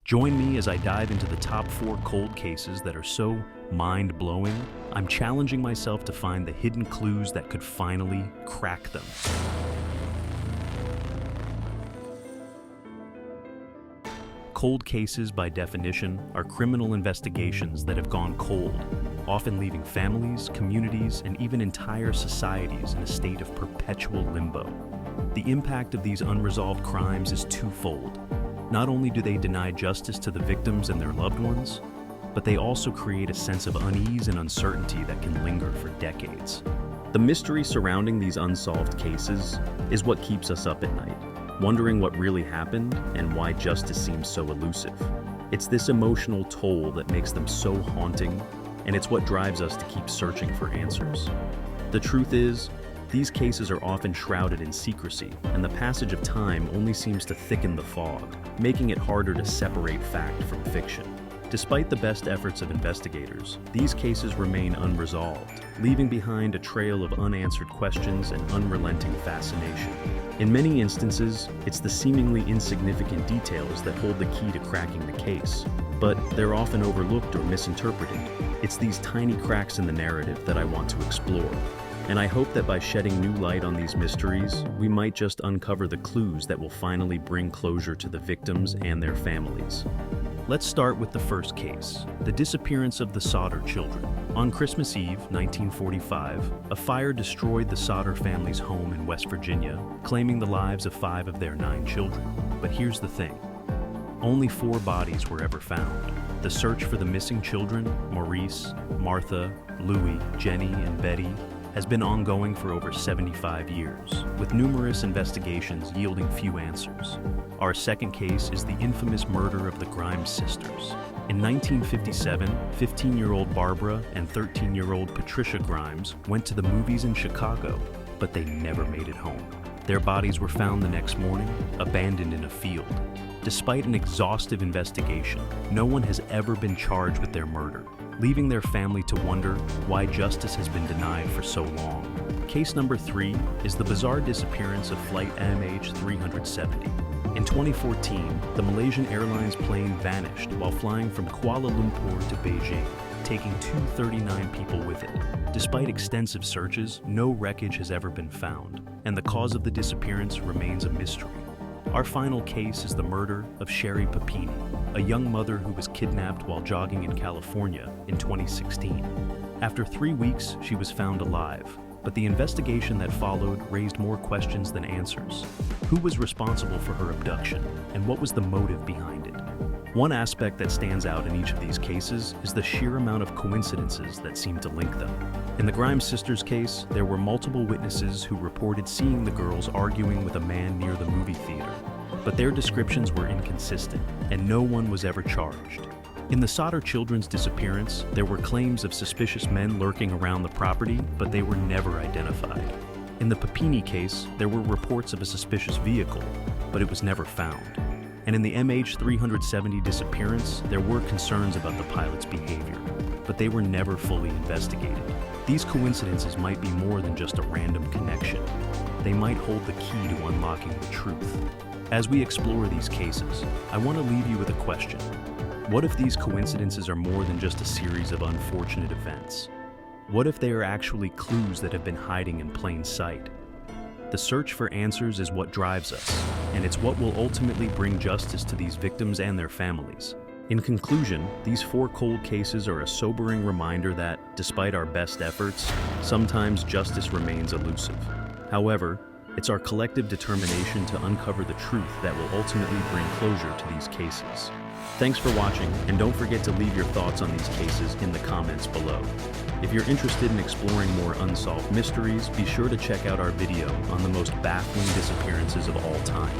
Join me as I dive into the top 4 cold cases that are so mind-blowing, I'm challenging myself to find the hidden clues that could finally crack them. Cold cases, by definition, are criminal investigations that have gone cold, often leaving families, communities, and even entire societies in a state of perpetual limbo. The impact of these unresolved crimes is twofold. Not only do they deny justice to the victims and their loved ones, but they also create a sense of unease and uncertainty that can linger for decades. The mystery surrounding these unsolved cases is what keeps us up at night, wondering what really happened and why justice seems so elusive. It's this emotional toll that makes them so haunting, and it's what drives us to keep searching for answers. The truth is, these cases are often shrouded in secrecy, and the passage of time only seems to thicken the fog, making it harder to separate fact from fiction. Despite the best efforts of investigators, these cases remain unresolved, leaving behind a trail of unanswered questions and unrelenting fascination. In many instances, it's the seemingly insignificant details that hold the key to cracking the case, but they're often overlooked or misinterpreted. It's these tiny cracks in the narrative that I want to explore. And I hope that by shedding new light on these mysteries, we might just uncover the clues that will finally bring closure to the victims and their families. Let's start with the first case, the disappearance of the Sauter children. On Christmas Eve, 1945, a fire destroyed the Sauter family's home in West Virginia, claiming the lives of 5 of their 9 children. But here's the thing. Only 4 bodies were ever found. The search for the missing children, Maurice, Martha, Louis, Jenny, and Betty, has been ongoing for over 75 years, with numerous investigations yielding few answers. Our second case is the infamous murder of the Grimes sisters. In 1957, 15-year-old Barbara and 13-year-old Patricia Grimes went to the movies in Chicago, but they never made it home. Their bodies were found the next morning, abandoned in a field. Despite an exhaustive investigation, no one has ever been charged with their murder, leaving their family to wonder why justice has been denied for so long. Case number 3 is the bizarre disappearance of flight MH370. In 2014, the Malaysian Airlines plane vanished while flying from Kuala Lumpur to Beijing, taking 239 people with it. Despite extensive searches, no wreckage has ever been found, and the cause of the disappearance remains a mystery. Our final case is the murder of Sherry Papini, a young mother who was kidnapped while jogging in California in 2016. After 3 weeks, she was found alive, but the investigation that followed raised more questions than answers. Who was responsible for her abduction, and what was the motive behind it? One aspect that stands out in each of these cases is the sheer amount of coincidences that seem to link them. In the Grimes sisters case, there were multiple witnesses who reported seeing the girls arguing with a man near the movie theater, but their descriptions were inconsistent, and no one was ever charged. In the Sauter children's disappearance, there were claims of suspicious men lurking around the property, but they were never identified. In the Papini case, there were reports of a suspicious vehicle, but it was never found. And in the MH370 disappearance, there were concerns about the pilot's behavior, but they were never fully investigated. These coincidences might be more than just a random connection. They might hold the key to unlocking the truth. As we explore these cases, I want to leave you with a question. What if these coincidences are more than just a series of unfortunate events? What if they are actually clues that have been hiding in plain sight? The search for answers is what drives us, and it's what will ultimately bring justice to these victims and their families. In conclusion, these 4 cold cases are a sobering reminder that, despite our best efforts, sometimes justice remains elusive. However, it's our collective determination to uncover the truth that will ultimately bring closure to these cases. Thanks for watching, and don't forget to leave your thoughts on these cases in the comments below. If you're interested in exploring more unsolved mysteries, be sure to check out our video on the most baffling disappearances of all time.